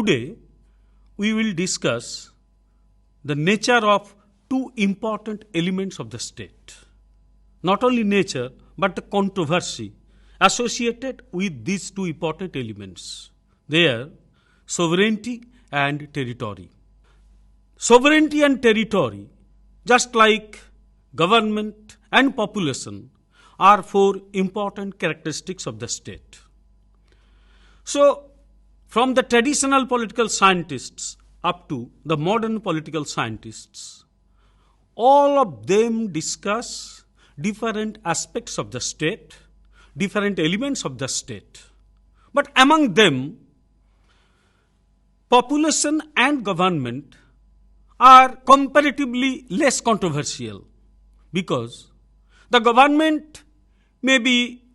Today, we will discuss the nature of two important elements of the state. Not only nature, but the controversy associated with these two important elements. They are sovereignty and territory. Sovereignty and territory, just like government and population, are four important characteristics of the state. So, from the traditional political scientists up to the modern political scientists, all of them discuss different aspects of the state, different elements of the state. But among them, population and government are comparatively less controversial because the government may be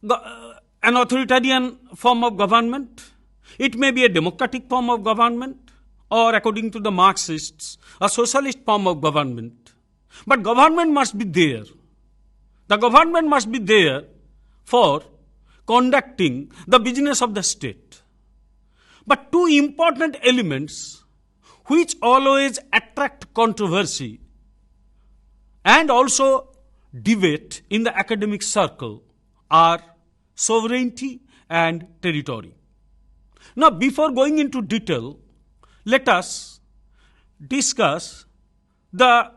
an authoritarian form of government, it may be a democratic form of government, or according to the Marxists, a socialist form of government. But government must be there. The government must be there for conducting the business of the state. But two important elements which always attract controversy and also debate in the academic circle are sovereignty and territory. Now, before going into detail, let us discuss the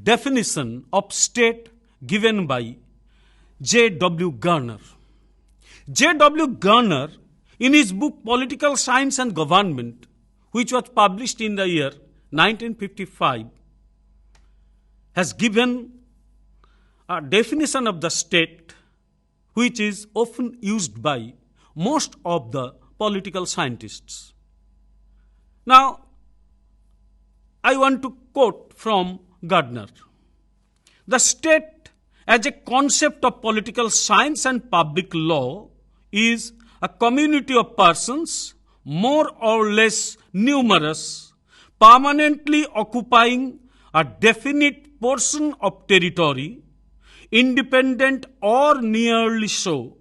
definition of state given by J.W. Garner. J.W. Garner, in his book Political Science and Government, which was published in the year 1955, has given a definition of the state which is often used by most of the political scientists. Now, I want to quote from Gardner. The state as a concept of political science and public law is a community of persons, more or less numerous, permanently occupying a definite portion of territory, independent or nearly so,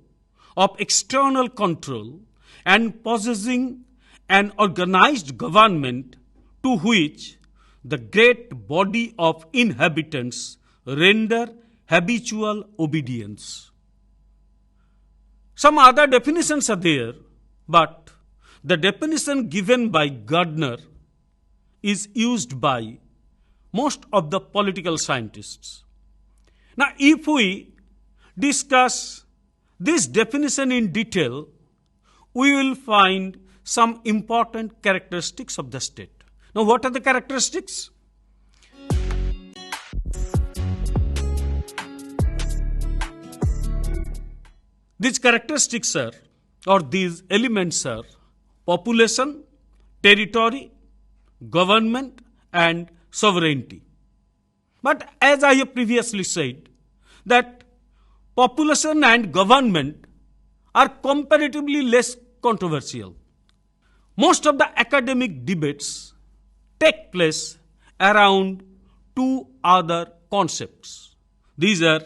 of external control, and possessing an organized government to which the great body of inhabitants render habitual obedience. Some other definitions are there, but the definition given by Gardner is used by most of the political scientists. Now, if we discuss this definition in detail, we will find some important characteristics of the state. Now, what are the characteristics? These characteristics are, or these elements are, population, territory, government, and sovereignty. But as I have previously said, that population and government are comparatively less controversial. Most of the academic debates take place around two other concepts. These are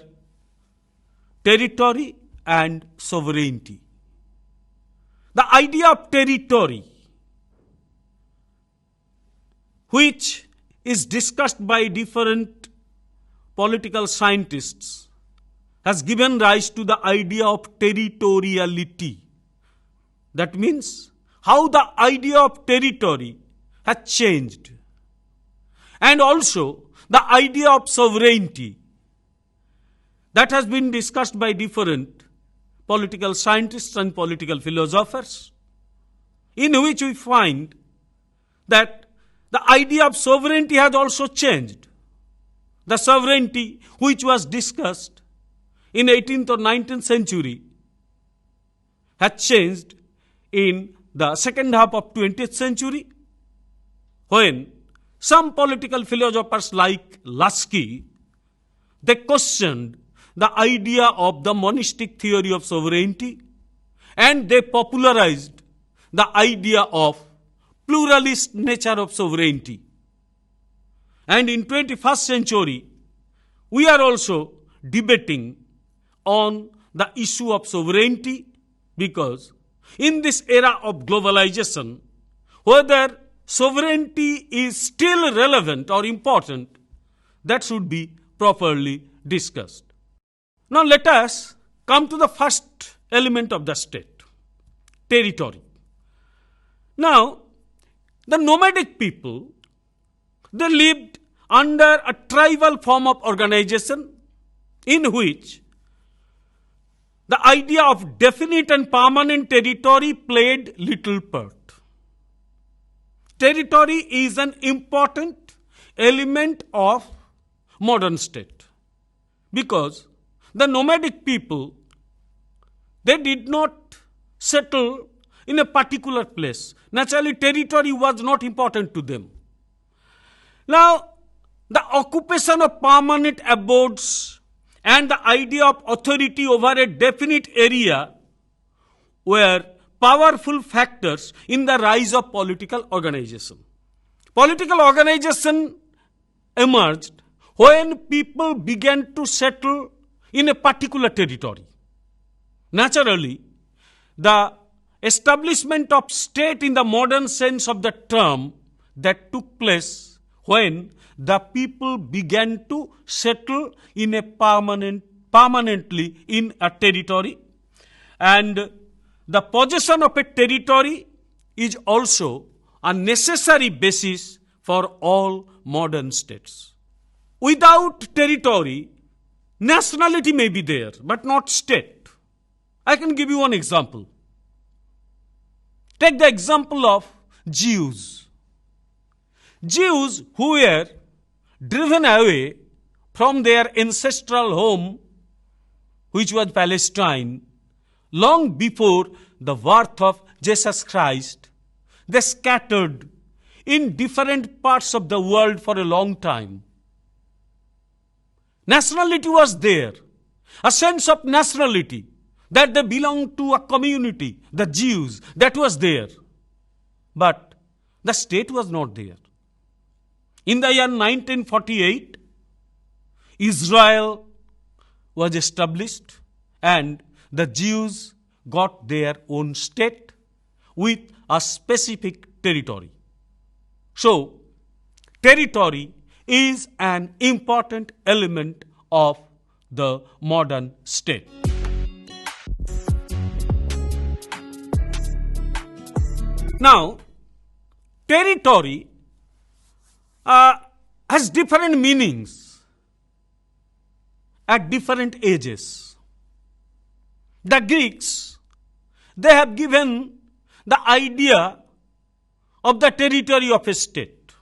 territory and sovereignty. The idea of territory, which is discussed by different political scientists, has given rise to the idea of territoriality. That means how the idea of territory has changed. And also the idea of sovereignty that has been discussed by different political scientists and political philosophers, in which we find that the idea of sovereignty has also changed. The sovereignty which was discussed in 18th or 19th century has changed in the second half of 20th century, when some political philosophers like Lasky, they questioned the idea of the monistic theory of sovereignty, and they popularized the idea of pluralist nature of sovereignty. And in 21st century, we are also debating on the issue of sovereignty, because in this era of globalization, whether sovereignty is still relevant or important, that should be properly discussed. Now let us come to the first element of the state, territory. Now, the nomadic people, they lived under a tribal form of organization in which the idea of definite and permanent territory played little part. Territory is an important element of modern state because the nomadic people, they did not settle in a particular place. Naturally, territory was not important to them. Now, the occupation of permanent abodes and the idea of authority over a definite area were powerful factors in the rise of political organization. Political organization emerged when people began to settle in a particular territory. Naturally, the establishment of state in the modern sense of the term that took place when the people began to settle in a permanently in a territory, and the possession of a territory is also a necessary basis for all modern states. Without territory, nationality may be there, but not state. I can give you one example. Take the example of Jews. Jews who were driven away from their ancestral home, which was Palestine, long before the birth of Jesus Christ, they scattered in different parts of the world for a long time. Nationality was there, a sense of nationality, that they belonged to a community, the Jews, that was there. But the state was not there. In the year 1948, Israel was established and the Jews got their own state with a specific territory. So, territory is an important element of the modern state. Now, territory has different meanings at different ages. The Greeks, they have given the idea of the territory of a state.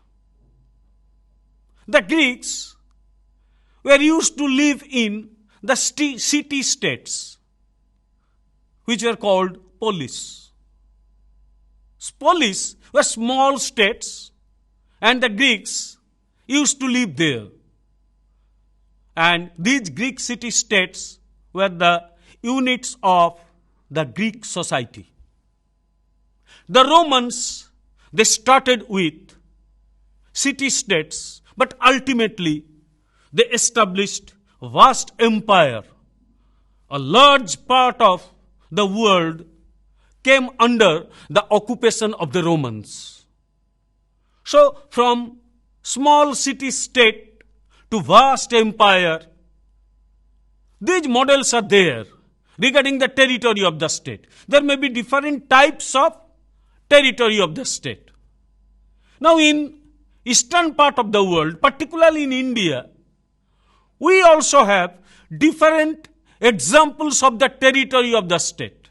The Greeks were used to live in the city-states, which were called polis. Polis were small states, and the Greeks used to live there. And these Greek city-states were the units of the Greek society. The Romans, they started with city-states, but ultimately they established a vast empire. A large part of the world came under the occupation of the Romans. So, from small city-state to vast empire, these models are there regarding the territory of the state. There may be different types of territory of the state. Now, in eastern part of the world, particularly in India, we also have different examples of the territory of the state.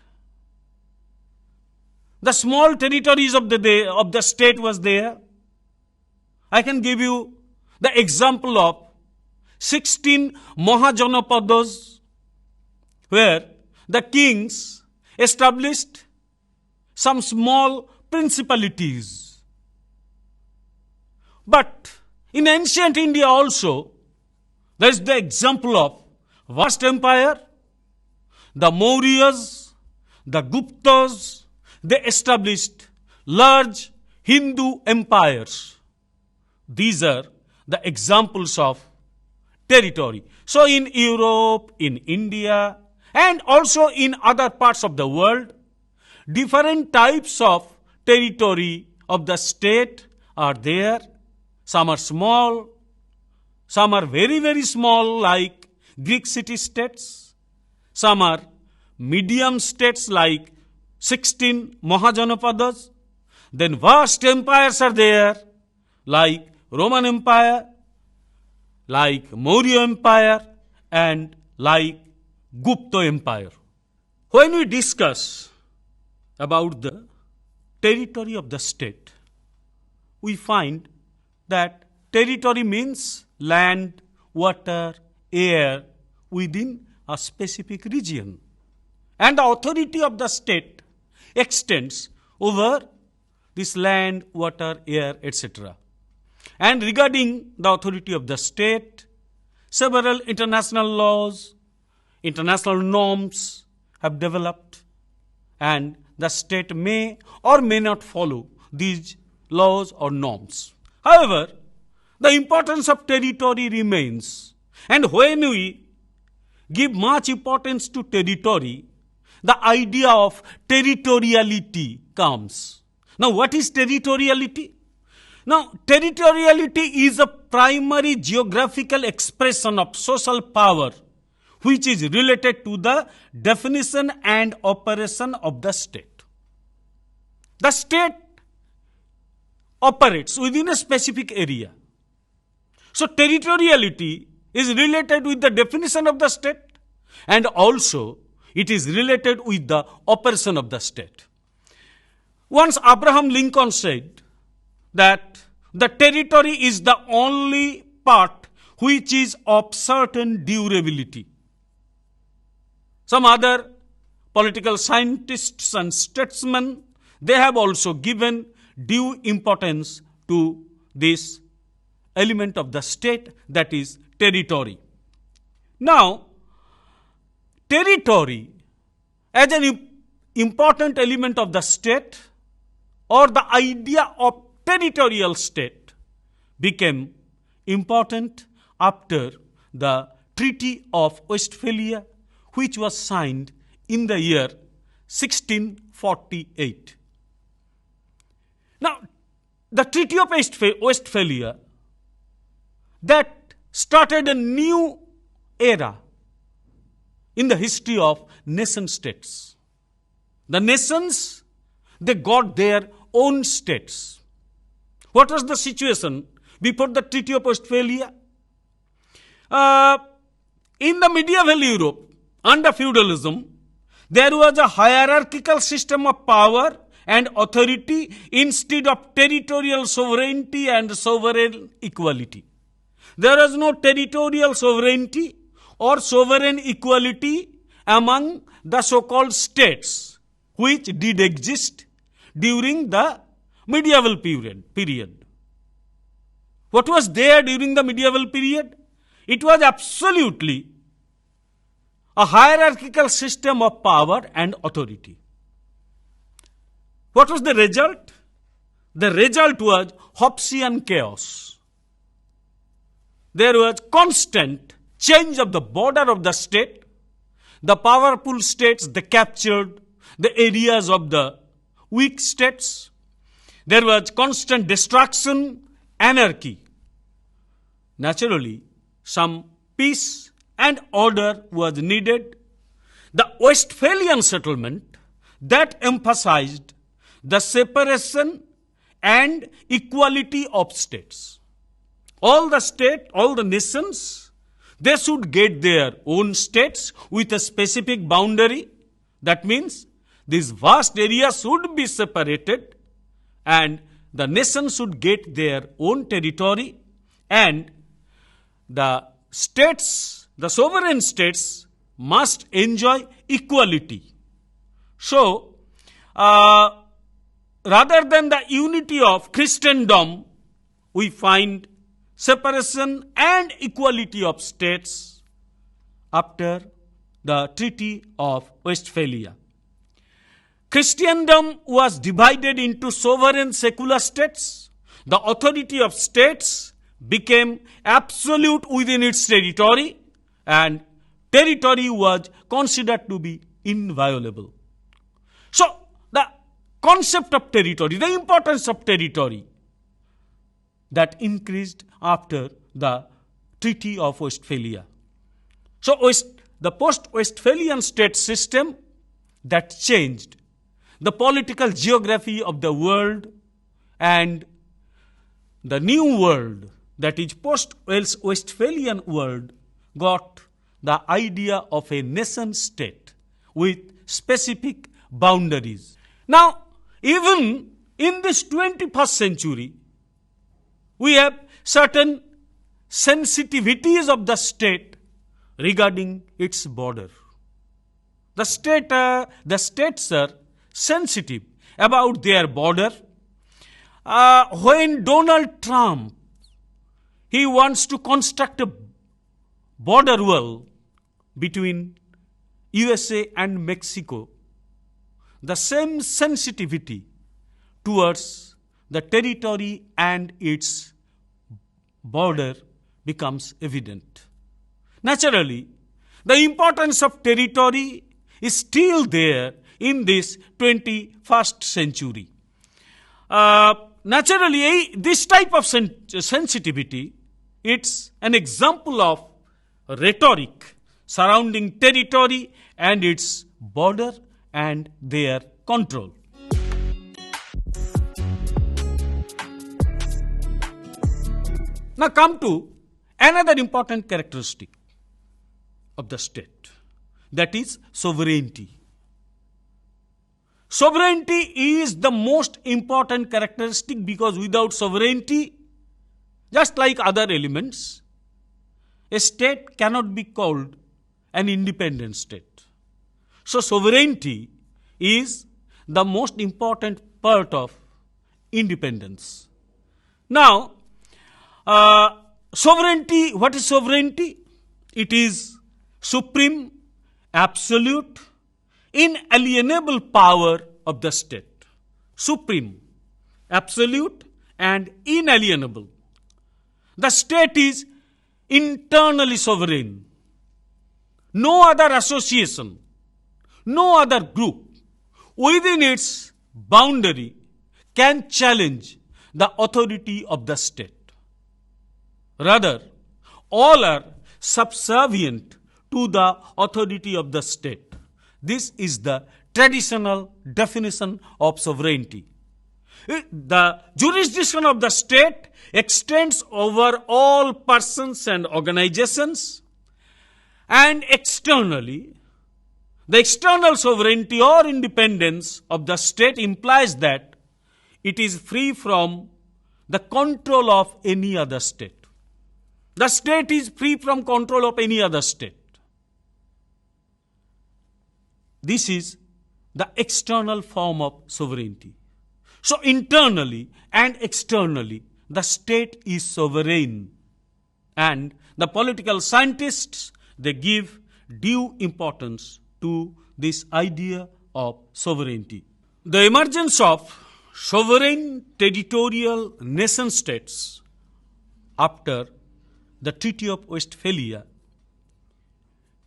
The small territories of the state was there. I can give you the example of 16 Mahajanapadas, where the kings established some small principalities. But in ancient India also, there is the example of vast empire. The Mauryas, the Guptas, they established large Hindu empires. These are the examples of territory. So in Europe, in India, and also in other parts of the world, different types of territory of the state are there. Some are small, some are very, very small like Greek city-states. Some are medium states like 16 Mahajanapadas. Then vast empires are there like Roman Empire, like Maurya Empire, and like Gupta Empire. When we discuss about the territory of the state, we find that territory means land, water, air within a specific region. And the authority of the state extends over this land, water, air, etc. And regarding the authority of the state, several international laws, international norms have developed, and the state may or may not follow these laws or norms. However, the importance of territory remains, and when we give much importance to territory, the idea of territoriality comes. Now, what is territoriality? Now, territoriality is a primary geographical expression of social power which is related to the definition and operation of the state. The state operates within a specific area. So, territoriality is related with the definition of the state, and also it is related with the operation of the state. Once Abraham Lincoln said that the territory is the only part which is of certain durability. Some other political scientists and statesmen, they have also given due importance to this element of the state, that is territory. Now, territory as an important element of the state, or the idea of territorial state, became important after the Treaty of Westphalia, which was signed in the year 1648. Now, the Treaty of Westphalia, that started a new era in the history of nation states. The nations, they got their own states. What was the situation before the Treaty of Westphalia? In the medieval Europe, under feudalism, there was a hierarchical system of power and authority instead of territorial sovereignty and sovereign equality. There was no territorial sovereignty or sovereign equality among the so-called states which did exist during the medieval period. What was there during the medieval period? It was absolutely a hierarchical system of power and authority. What was the result? The result was Hobbesian chaos. There was constant change of the border of the state. The powerful states, they captured the areas of the weak states. There was constant destruction, anarchy. Naturally, some peace and order was needed. The Westphalian settlement that emphasized the separation and equality of states. All the nations, they should get their own states with a specific boundary. That means this vast area should be separated and the nation should get their own territory, and the states, the sovereign states, must enjoy equality. So, rather than the unity of Christendom, we find separation and equality of states after the Treaty of Westphalia. Christendom was divided into sovereign secular states. The authority of states became absolute within its territory, and territory was considered to be inviolable. So, the concept of territory, the importance of territory, that increased after the Treaty of Westphalia. So the post-Westphalian state system that changed the political geography of the world, and the new world, that is post-Westphalian world, got the idea of a nation state with specific boundaries. Now, even in this 21st century, we have certain sensitivities of the state regarding its border. The states are sensitive about their border. When Donald Trump, he wants to construct a border wall between USA and Mexico, the same sensitivity towards the territory and its border becomes evident. Naturally, the importance of territory is still there in this 21st century. Naturally, this type of sensitivity, it's an example of rhetoric surrounding territory and its border and their control. Now come to another important characteristic of the state, that is sovereignty. Sovereignty is the most important characteristic, because without sovereignty, just like other elements, a state cannot be called an independent state. So sovereignty is the most important part of independence. Now, sovereignty, what is sovereignty? It is supreme, absolute, inalienable power of the state. Supreme, absolute, and inalienable. The state is internally sovereign. No other association, no other group within its boundary can challenge the authority of the state. Rather, all are subservient to the authority of the state. This is the traditional definition of sovereignty. The jurisdiction of the state extends over all persons and organizations, and externally, the external sovereignty or independence of the state implies that it is free from the control of any other state. The state is free from control of any other state. This is the external form of sovereignty. So internally and externally, the state is sovereign, and the political scientists, they give due importance to this idea of sovereignty. The emergence of sovereign territorial nation states after the Treaty of Westphalia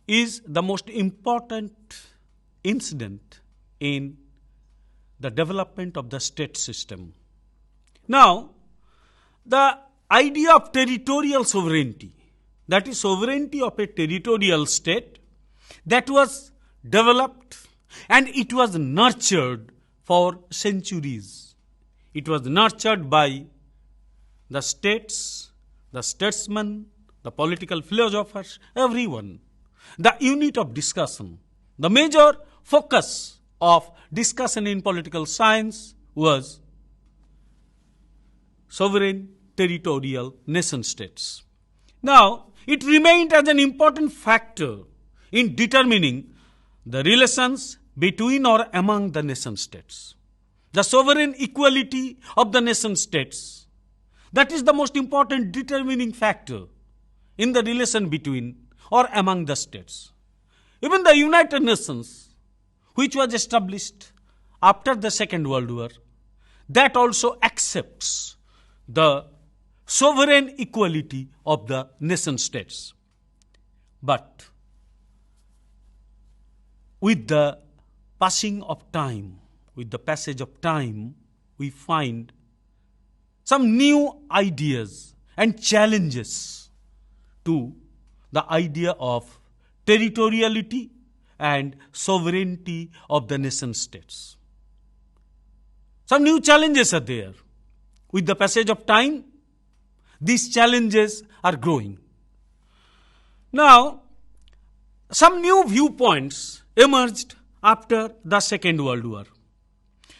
is the most important incident in the development of the state system. Now, the idea of territorial sovereignty, that is sovereignty of a territorial state, that was developed and it was nurtured for centuries. It was nurtured by the states, the statesmen, the political philosophers, everyone. The unit of discussion, the major focus of discussion in political science was sovereign territorial nation states. Now, it remained as an important factor in determining the relations between or among the nation states. The sovereign equality of the nation states, that is the most important determining factor in the relation between or among the states. Even the United Nations, which was established after the Second World War, that also accepts the sovereign equality of the nation states. But with the passing of time, with the passage of time, we find some new ideas and challenges to the idea of territoriality and sovereignty of the nation states. Some new challenges are there. With the passage of time, these challenges are growing. Now, some new viewpoints emerged after the Second World War.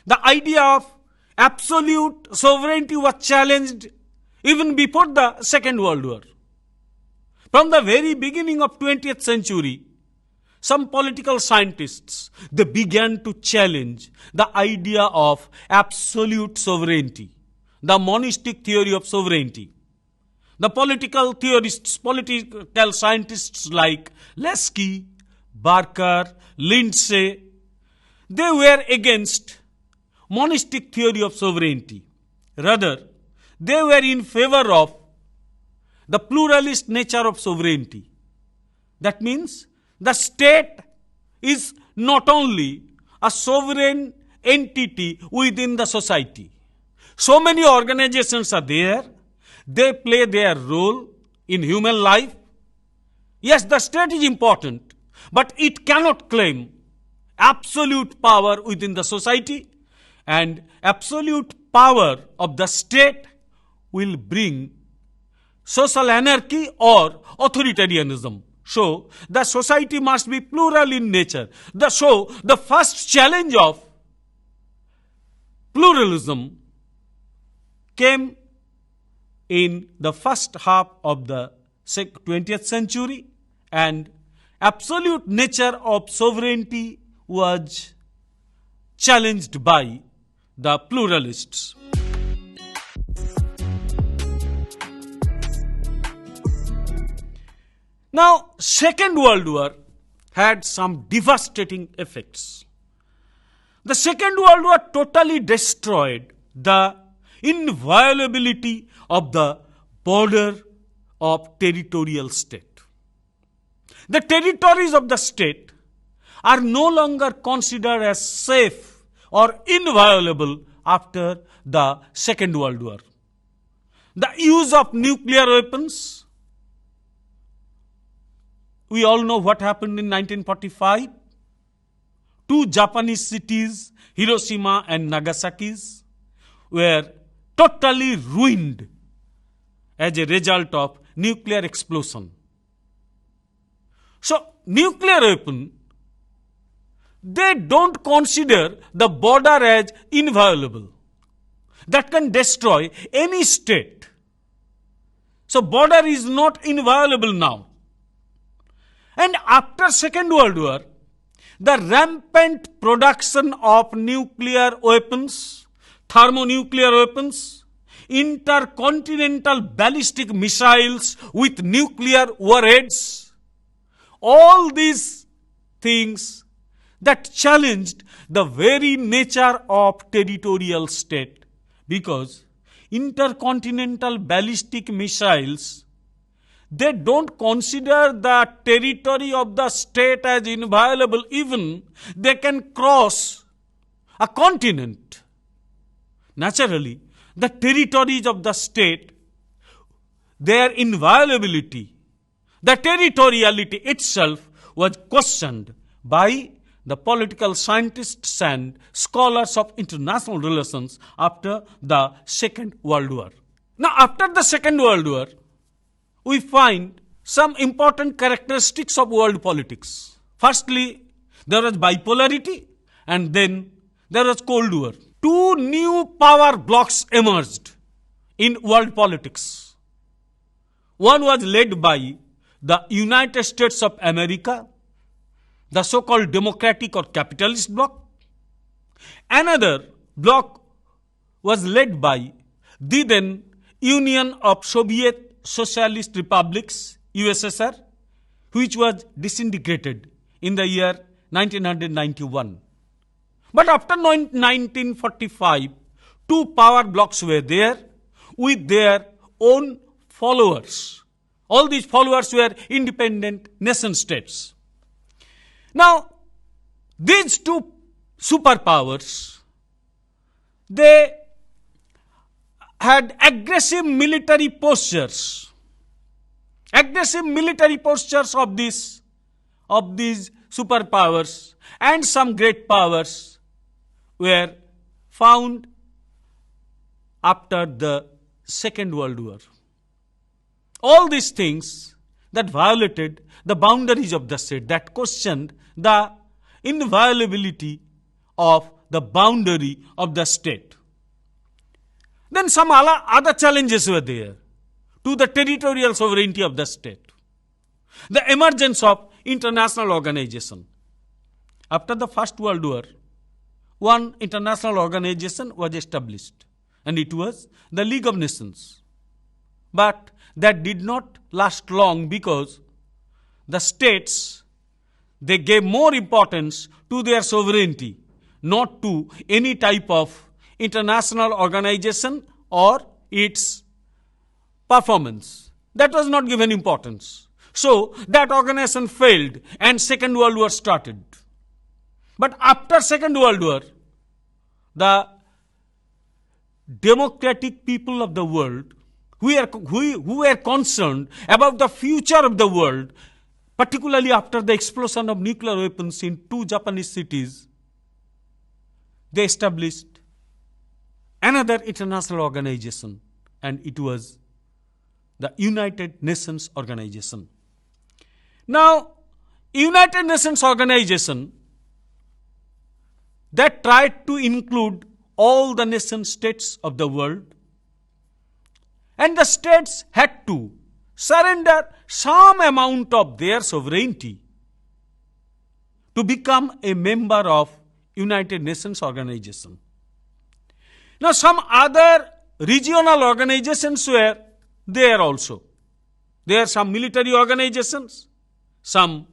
The idea of absolute sovereignty was challenged even before the Second World War. From the very beginning of 20th century, some political scientists, they began to challenge the idea of absolute sovereignty, the monistic theory of sovereignty. The political theorists, political scientists like Lasky, Barker, Lindsay, they were against monistic theory of sovereignty. Rather, they were in favor of the pluralist nature of sovereignty. That means the state is not only a sovereign entity within the society. So many organizations are there. They play their role in human life. Yes, the state is important, but it cannot claim absolute power within the society, and absolute power of the state will bring social anarchy or authoritarianism. So, the society must be plural in nature. So, the first challenge of pluralism came in the first half of the 20th century, and absolute nature of sovereignty was challenged by the pluralists. Now, Second World War had some devastating effects. The Second World War totally destroyed the inviolability of the border of territorial state. The territories of the state are no longer considered as safe or inviolable after the Second World War. The use of nuclear weapons, we all know what happened in 1945. Two Japanese cities, Hiroshima and Nagasaki, were totally ruined as a result of nuclear explosion. So, nuclear weapon, they don't consider the border as inviolable. That can destroy any state. So, border is not inviolable now. And after Second World War, the rampant production of nuclear weapons, thermonuclear weapons, intercontinental ballistic missiles with nuclear warheads, all these things that challenged the very nature of territorial state, because intercontinental ballistic missiles, they don't consider the territory of the state as inviolable. Even they can cross a continent. Naturally, the territories of the state, their inviolability, the territoriality itself was questioned by the political scientists and scholars of international relations after the Second World War. Now, after the Second World War, we find some important characteristics of world politics. Firstly, there was bipolarity, and then there was Cold War. Two new power blocks emerged in world politics. One was led by the United States of America, the so-called democratic or capitalist bloc. Another bloc was led by the then Union of Soviet Socialist Republics, USSR, which was disintegrated in the year 1991. But after 1945, two power blocks were there with their own followers. All these followers were independent nation states. Now, these two superpowers, they had aggressive military postures. Aggressive military postures of these superpowers and some great powers were found after the Second World War. All these things that violated the boundaries of the state, that questioned the inviolability of the boundary of the state. Then some other challenges were there to the territorial sovereignty of the state. The emergence of international organization. After the First World War, one international organization was established, and it was the League of Nations. But that did not last long because the states, they gave more importance to their sovereignty, not to any type of international organization or its performance. That was not given importance. So that organization failed and Second World War started. But after Second World War, the democratic people of the world who were concerned about the future of the world, particularly after the explosion of nuclear weapons in 2 Japanese cities, they established another international organization, and it was the United Nations Organization. Now, United Nations Organization that tried to include all the nation states of the world, and the states had to surrender some amount of their sovereignty to become a member of United Nations Organization. Now, some other regional organizations were there also. There are some military organizations, some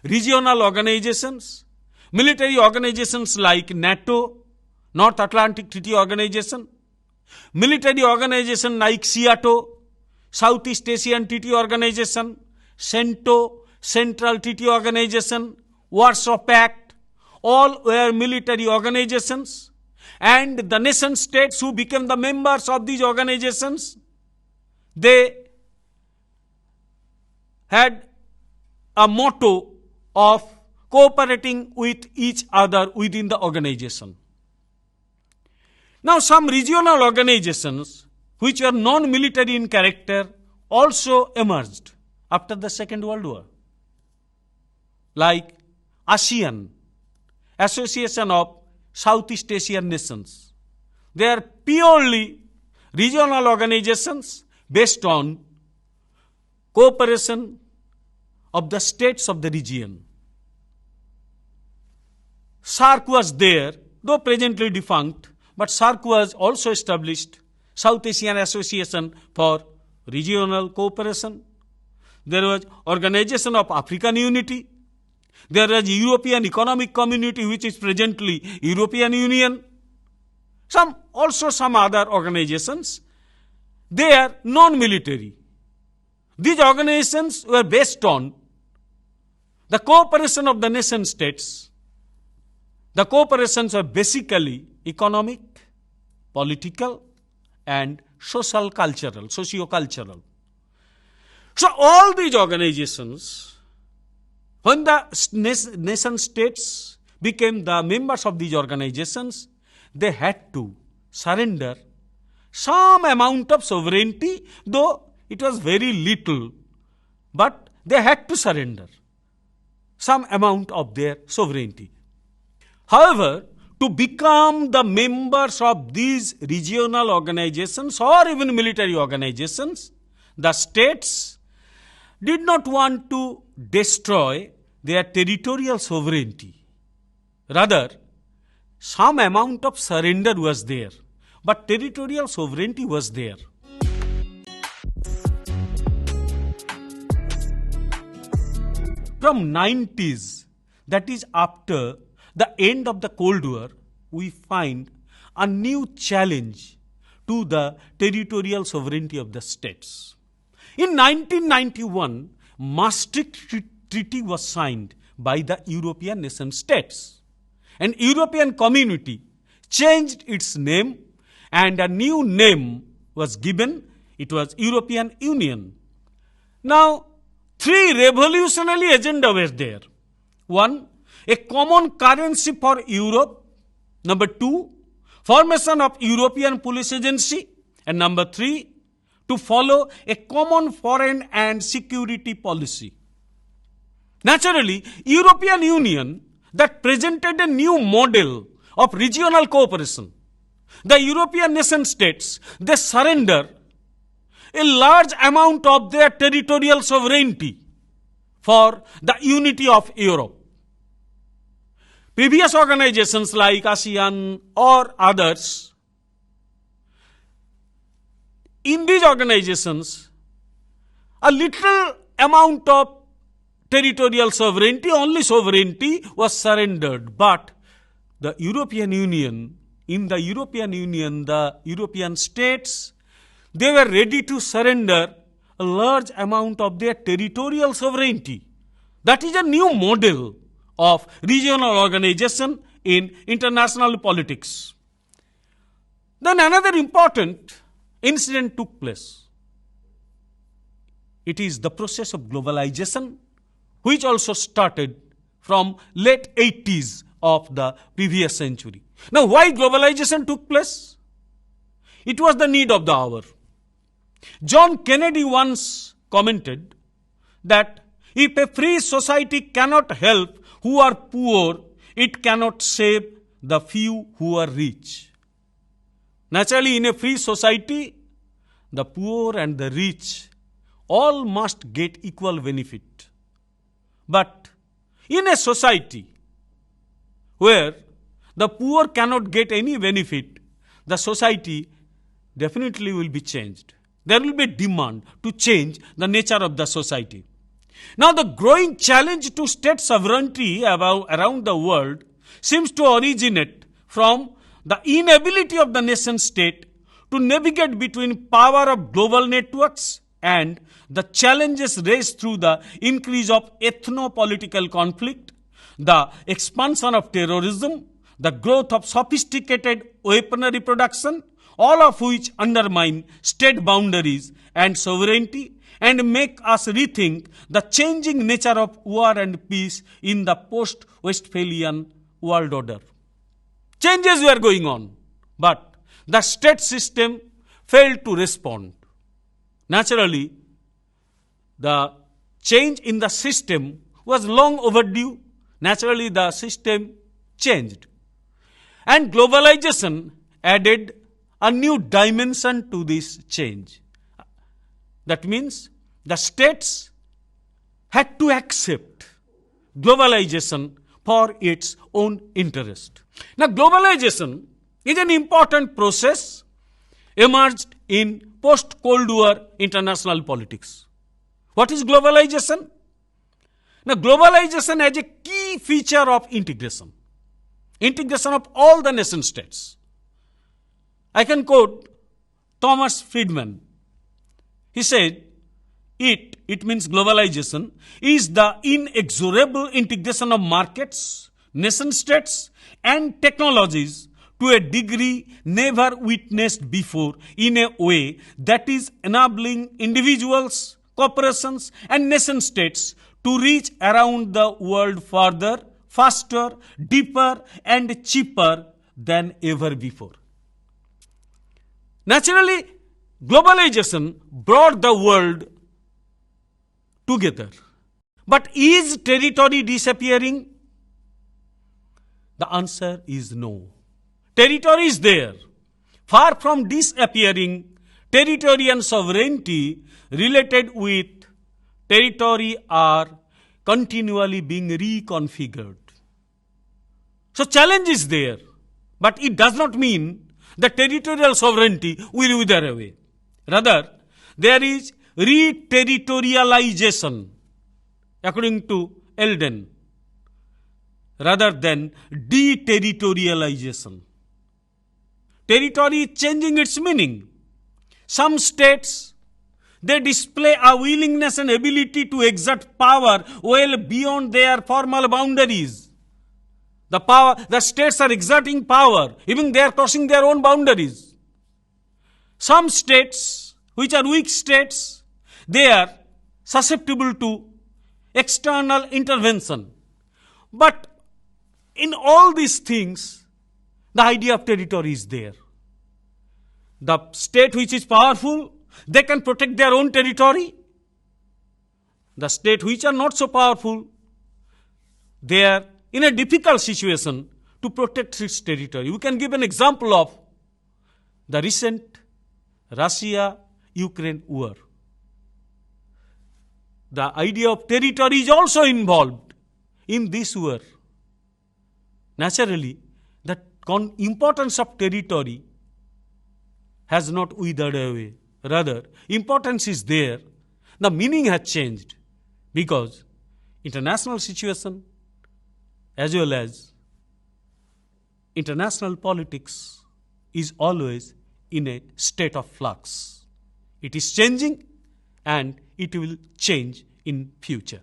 regional organizations, military organizations like NATO, North Atlantic Treaty Organization, military organization like SEATO, Southeast Asian Treaty Organization, CENTO, Central Treaty Organization, Warsaw Pact, all were military organizations, and the nation states who became the members of these organizations, they had a motto of cooperating with each other within the organization. Now, some regional organizations which were non-military in character also emerged after the Second World War, like ASEAN, Association of Southeast Asian Nations. They are purely regional organizations based on cooperation of the states of the region. SAARC was there, though presently defunct, but SAARC was also established, South Asian Association for Regional Cooperation. There was Organization of African Unity. There was European Economic Community, which is presently European Union. Some other organizations. They are non-military. These organizations were based on the cooperation of the nation states. The cooperations were basically economic, political, and socio-cultural. So all these organizations, when the nation states became the members of these organizations, they had to surrender some amount of sovereignty, though it was very little, but they had to surrender some amount of their sovereignty. However, to become the members of these regional organizations or even military organizations, the states did not want to destroy their territorial sovereignty. Rather, some amount of surrender was there, but territorial sovereignty was there. From 90s, that is after the end of the Cold War, we find a new challenge to the territorial sovereignty of the states. In 1991, Maastricht Treaty was signed by the European nation states, and European community changed its name and a new name was given. It was European Union. Now, three revolutionary agendas were there. One, a common currency for Europe. Number two, formation of European Police Agency. And number three, to follow a common foreign and security policy. Naturally, European Union that presented a new model of regional cooperation. The European nation states, they surrender a large amount of their territorial sovereignty for the unity of Europe. Previous organizations like ASEAN or others, in these organizations, a little amount of territorial sovereignty, only sovereignty was surrendered. But the European Union, in the European Union, the European states, they were ready to surrender a large amount of their territorial sovereignty. That is a new model of regional organization in international politics. Then another important incident took place. It is the process of globalization, which also started from late 80s of the previous century. Now, why globalization took place? It was the need of the hour. John Kennedy once commented that if a free society cannot help who are poor, it cannot save the few who are rich. Naturally, in a free society, the poor and the rich all must get equal benefit. But in a society where the poor cannot get any benefit, the society definitely will be changed. There will be a demand to change the nature of the society. Now, the growing challenge to state sovereignty around the world seems to originate from the inability of the nation state to navigate between power of global networks and the challenges raised through the increase of ethno-political conflict, the expansion of terrorism, the growth of sophisticated weaponry production, all of which undermine state boundaries and sovereignty and make us rethink the changing nature of war and peace in the post-Westphalian world order. Changes were going on, but the state system failed to respond. Naturally, the change in the system was long overdue. Naturally, the system changed. And globalization added a new dimension to this change. That means the states had to accept globalization for its own interest. Now, globalization is an important process emerged in post-Cold War international politics. What is globalization? Now, globalization has a key feature of integration. Integration of all the nation states. I can quote Thomas Friedman. He said, it means globalization, is the inexorable integration of markets, nation states, and technologies to a degree never witnessed before in a way that is enabling individuals, corporations, and nation states to reach around the world further, faster, deeper, and cheaper than ever before. Naturally, globalization brought the world together. But is territory disappearing? The answer is no. Territory is there. Far from disappearing, territorial sovereignty related with territory are continually being reconfigured. So challenge is there, but it does not mean the territorial sovereignty will wither away. Rather, there is re-territorialization, according to Eldon, rather than deterritorialization. Territory is changing its meaning. Some states, they display a willingness and ability to exert power well beyond their formal boundaries. The states are exerting power, even they are crossing their own boundaries. Some states, which are weak states, they are susceptible to external intervention. But in all these things, the idea of territory is there. The state which is powerful, they can protect their own territory. The state which are not so powerful, they are in a difficult situation to protect its territory. We can give an example of the recent Russia-Ukraine war. The idea of territory is also involved in this war. Naturally, the importance of territory has not withered away. Rather, importance is there. The meaning has changed because international situation as well as international politics is always in a state of flux. It is changing and it will change in future.